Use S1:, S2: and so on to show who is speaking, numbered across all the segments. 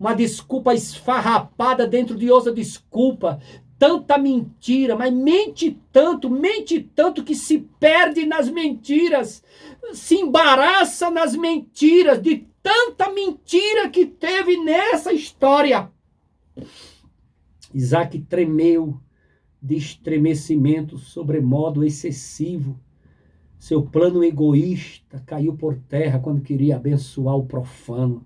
S1: uma desculpa esfarrapada dentro de outra desculpa. Tanta mentira, mas mente tanto que se perde nas mentiras, se embaraça nas mentiras, de tanta mentira que teve nessa história. Isaac tremeu de estremecimento sobremodo excessivo. Seu plano egoísta caiu por terra quando queria abençoar o profano.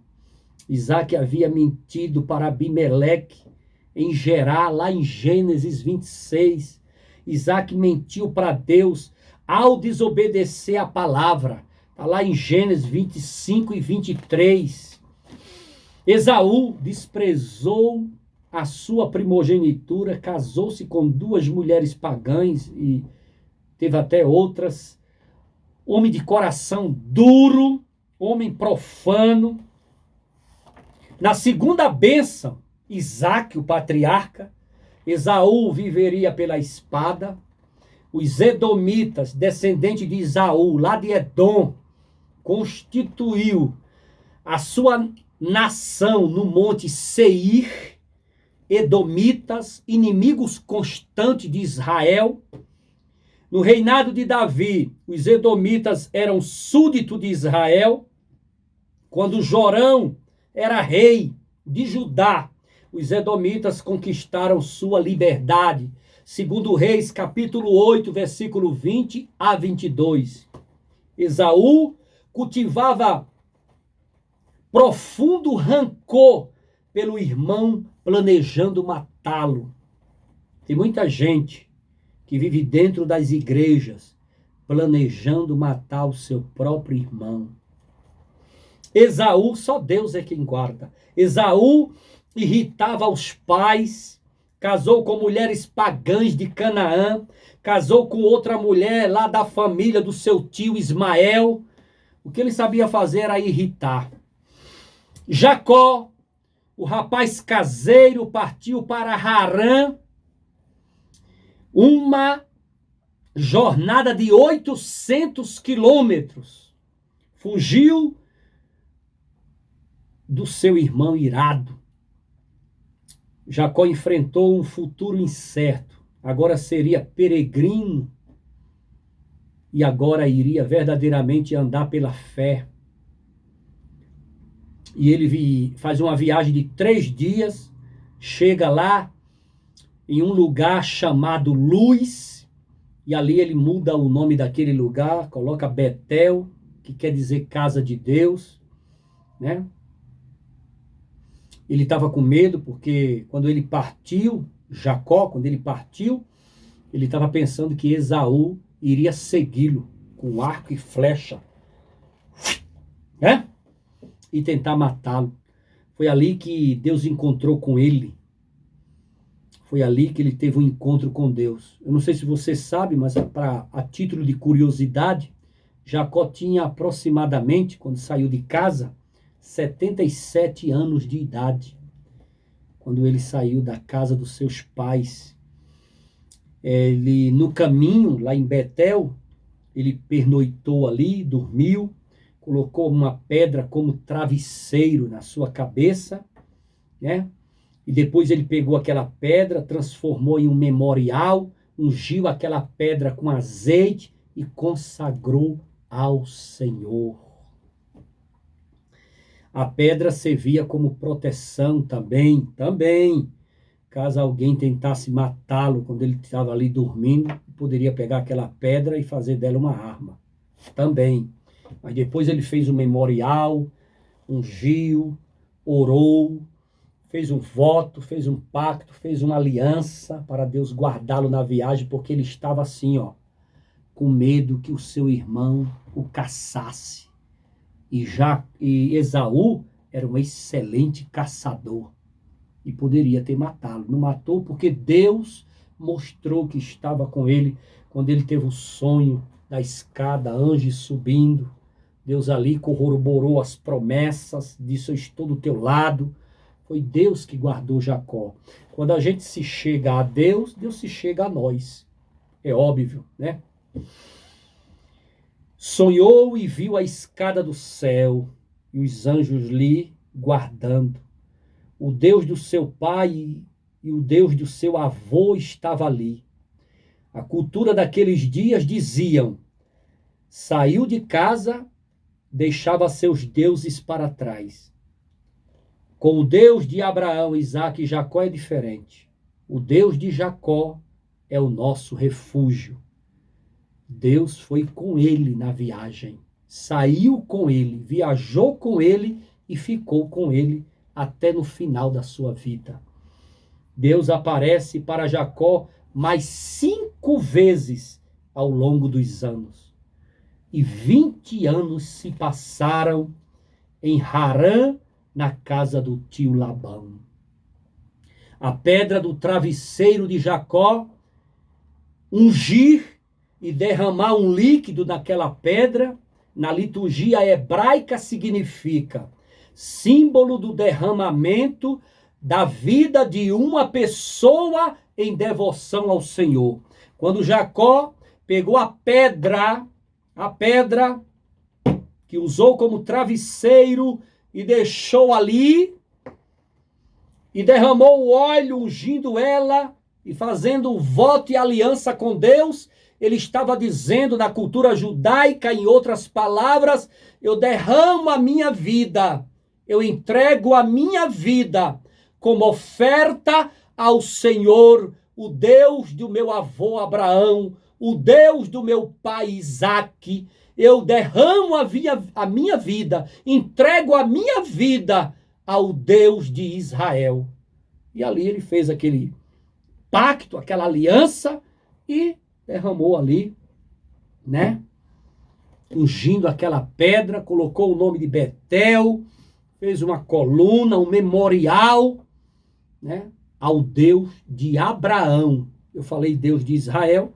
S1: Isaac havia mentido para Abimeleque em Gerar, lá em Gênesis 26. Isaac mentiu para Deus ao desobedecer a palavra. Está lá em Gênesis 25 e 23. Esaú desprezou a sua primogenitura, casou-se com 2 mulheres pagãs e teve até outras. Homem de coração duro, homem profano. Na segunda bênção, Isaac, o patriarca, Esaú viveria pela espada. Os edomitas, descendentes de Esaú, lá de Edom, constituiu a sua nação no monte Seir. Edomitas, inimigos constantes de Israel. No reinado de Davi, os edomitas eram súditos de Israel. Quando Jorão era rei de Judá, os edomitas conquistaram sua liberdade. Segundo Reis, capítulo 8, versículo 20 a 22. Esaú cultivava profundo rancor pelo irmão, planejando matá-lo. Tem muita gente que vive dentro das igrejas, planejando matar o seu próprio irmão. Esaú, só Deus é quem guarda. Esaú irritava os pais, casou com mulheres pagãs de Canaã, casou com outra mulher lá da família do seu tio Ismael. O que ele sabia fazer era irritar. Jacó, o rapaz caseiro, partiu para Harã, uma jornada de 800 quilômetros. Fugiu do seu irmão irado. Jacó enfrentou um futuro incerto. Agora seria peregrino e agora iria verdadeiramente andar pela fé. E ele faz uma viagem de 3 dias, chega lá em um lugar chamado Luz, e ali ele muda o nome daquele lugar, coloca Betel, que quer dizer casa de Deus, né? Ele estava com medo porque quando ele partiu, Jacó, quando ele partiu, ele estava pensando que Esaú iria segui-lo com arco e flecha, né? E tentar matá-lo. Foi ali que Deus encontrou com ele. Foi ali que ele teve um encontro com Deus. Eu não sei se você sabe, mas a título de curiosidade, Jacó tinha aproximadamente, quando saiu de casa, 77 anos de idade, quando ele saiu da casa dos seus pais. Ele, no caminho, lá em Betel, ele pernoitou ali, dormiu, colocou uma pedra como travesseiro na sua cabeça, né? E depois ele pegou aquela pedra, transformou em um memorial, ungiu aquela pedra com azeite e consagrou ao Senhor. A pedra servia como proteção também, caso alguém tentasse matá-lo quando ele estava ali dormindo, poderia pegar aquela pedra e fazer dela uma arma, também. Mas depois ele fez um memorial, ungiu, orou, fez um voto, fez um pacto, fez uma aliança para Deus guardá-lo na viagem, porque ele estava assim, ó, com medo que o seu irmão o caçasse. E Esaú era um excelente caçador e poderia ter matá-lo. Não matou porque Deus mostrou que estava com ele quando ele teve o sonho da escada, anjos subindo. Deus ali corroborou as promessas, disse: eu estou do teu lado. Foi Deus que guardou Jacó. Quando a gente se chega a Deus, Deus se chega a nós. É óbvio, né? Sonhou e viu a escada do céu e os anjos lhe guardando. O Deus do seu pai e o Deus do seu avô estava ali. A cultura daqueles dias diziam: saiu de casa, deixava seus deuses para trás. Com o Deus de Abraão, Isaque e Jacó é diferente. O Deus de Jacó é o nosso refúgio. Deus foi com ele na viagem, saiu com ele, viajou com ele e ficou com ele até no final da sua vida. Deus aparece para Jacó mais 5 vezes ao longo dos anos. E 20 anos se passaram em Harã, na casa do tio Labão. A pedra do travesseiro de Jacó, ungir e derramar um líquido naquela pedra, na liturgia hebraica significa símbolo do derramamento da vida de uma pessoa em devoção ao Senhor. Quando Jacó pegou a pedra que usou como travesseiro e deixou ali, e derramou o óleo ungindo ela e fazendo voto e aliança com Deus, ele estava dizendo na cultura judaica, em outras palavras, eu derramo a minha vida, eu entrego a minha vida como oferta ao Senhor, o Deus do meu avô Abraão, o Deus do meu pai Isaque. Eu derramo a minha vida, entrego a minha vida ao Deus de Israel. E ali ele fez aquele pacto, aquela aliança e derramou ali, né? Ungindo aquela pedra, colocou o nome de Betel, fez uma coluna, um memorial, né? Ao Deus de Abraão. Eu falei Deus de Israel,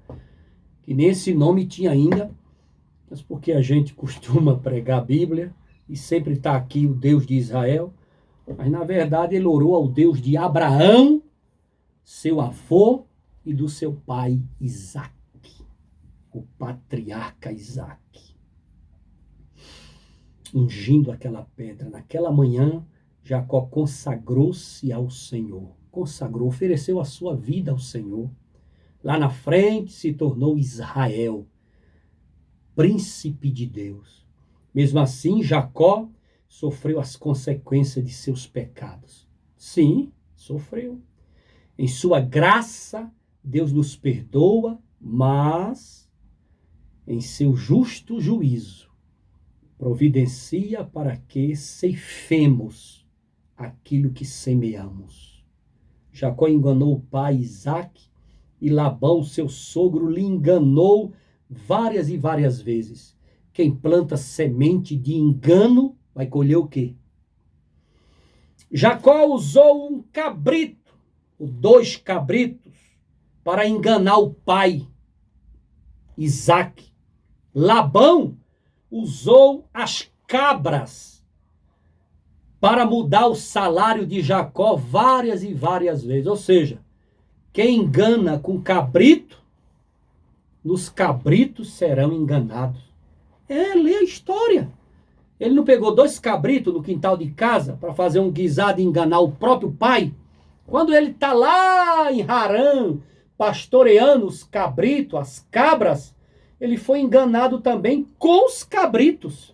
S1: que nem esse nome tinha ainda, mas porque a gente costuma pregar a Bíblia e sempre está aqui o Deus de Israel, mas na verdade ele orou ao Deus de Abraão, seu avô e do seu pai Isaque, o patriarca Isaque. Ungindo aquela pedra, naquela manhã, Jacó consagrou-se ao Senhor, consagrou, ofereceu a sua vida ao Senhor. Lá na frente se tornou Israel, príncipe de Deus. Mesmo assim, Jacó sofreu as consequências de seus pecados. Sim, sofreu. Em sua graça, Deus nos perdoa, mas em seu justo juízo, providencia para que ceifemos aquilo que semeamos. Jacó enganou o pai Isaque e Labão, seu sogro, lhe enganou várias e várias vezes. Quem planta semente de engano vai colher o quê? Jacó usou um cabrito, 2 cabritos, para enganar o pai Isaque. Labão usou as cabras para mudar o salário de Jacó várias e várias vezes. Ou seja, quem engana com cabrito, nos cabritos serão enganados. Lê a história. Ele não pegou 2 cabritos no quintal de casa para fazer um guisado e enganar o próprio pai? Quando ele está lá em Harã, pastoreando os cabritos, as cabras, ele foi enganado também com os cabritos.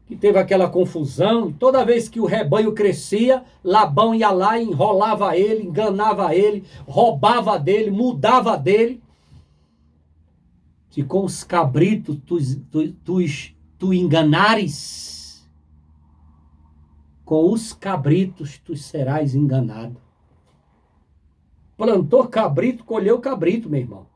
S1: Que teve aquela confusão, toda vez que o rebanho crescia, Labão ia lá e enrolava ele, enganava ele, roubava dele, mudava dele. Se com os cabritos tu enganares, com os cabritos tu serás enganado. Plantou cabrito, colheu cabrito, meu irmão.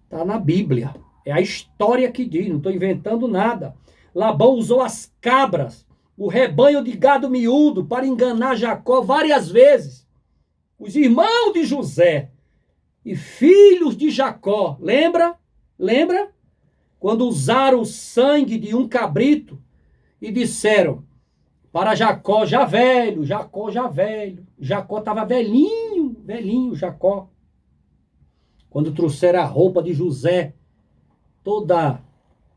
S1: Está na Bíblia. É a história que diz, não estou inventando nada. Labão usou as cabras, o rebanho de gado miúdo, para enganar Jacó várias vezes. Os irmãos de José e filhos de Jacó, lembra? Lembra? Quando usaram o sangue de um cabrito e disseram para Jacó já velho, Jacó já velho. Jacó estava velhinho, velhinho Jacó. Quando trouxeram a roupa de José, toda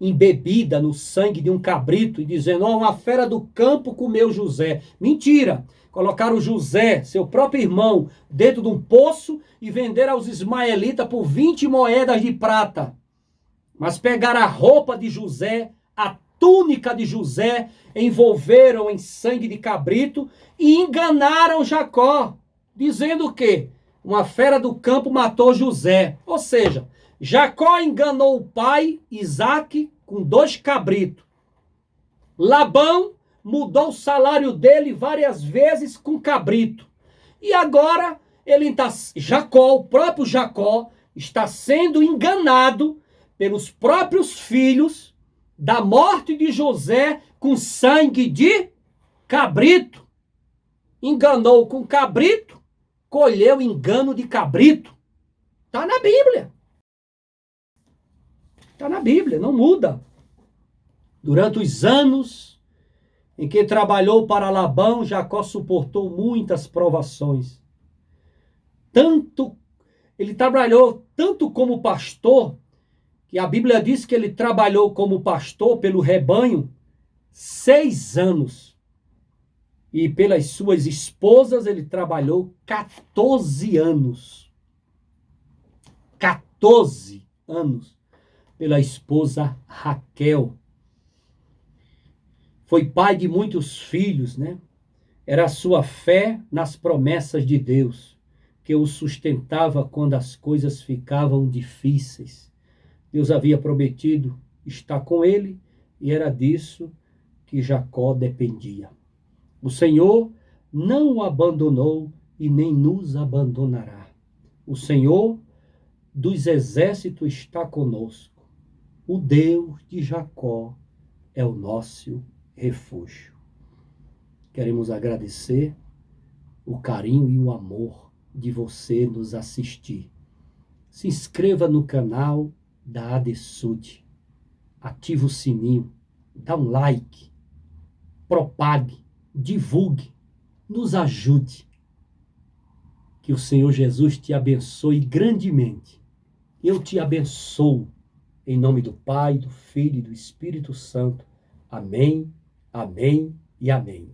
S1: embebida no sangue de um cabrito e dizendo, ó, uma fera do campo comeu José. Mentira! Colocaram José, seu próprio irmão, dentro de um poço e venderam aos ismaelitas por 20 moedas de prata. Mas pegaram a roupa de José, a túnica de José, envolveram em sangue de cabrito e enganaram Jacó, dizendo o quê? Uma fera do campo matou José. Ou seja, Jacó enganou o pai, Isaque, com 2 cabritos. Labão mudou o salário dele várias vezes com cabrito. E agora Jacó, o próprio Jacó, está sendo enganado pelos próprios filhos da morte de José com sangue de cabrito. Enganou com cabrito, colheu engano de cabrito. Está na Bíblia. Está na Bíblia, não muda. Durante os anos em que trabalhou para Labão, Jacó suportou muitas provações. Ele trabalhou tanto como pastor, que a Bíblia diz que ele trabalhou como pastor pelo rebanho 6 anos. E pelas suas esposas ele trabalhou 14 anos. 14 anos pela esposa Raquel. Foi pai de muitos filhos, né? Era a sua fé nas promessas de Deus que o sustentava quando as coisas ficavam difíceis. Deus havia prometido estar com ele e era disso que Jacó dependia. O Senhor não o abandonou e nem nos abandonará. O Senhor dos exércitos está conosco. O Deus de Jacó é o nosso refúgio. Queremos agradecer o carinho e o amor de você nos assistir. Se inscreva no canal da ADSUD. Ative o sininho, dá um like, propague, divulgue, nos ajude. Que o Senhor Jesus te abençoe grandemente. Eu te abençoo. Em nome do Pai, do Filho e do Espírito Santo. Amém, amém e amém.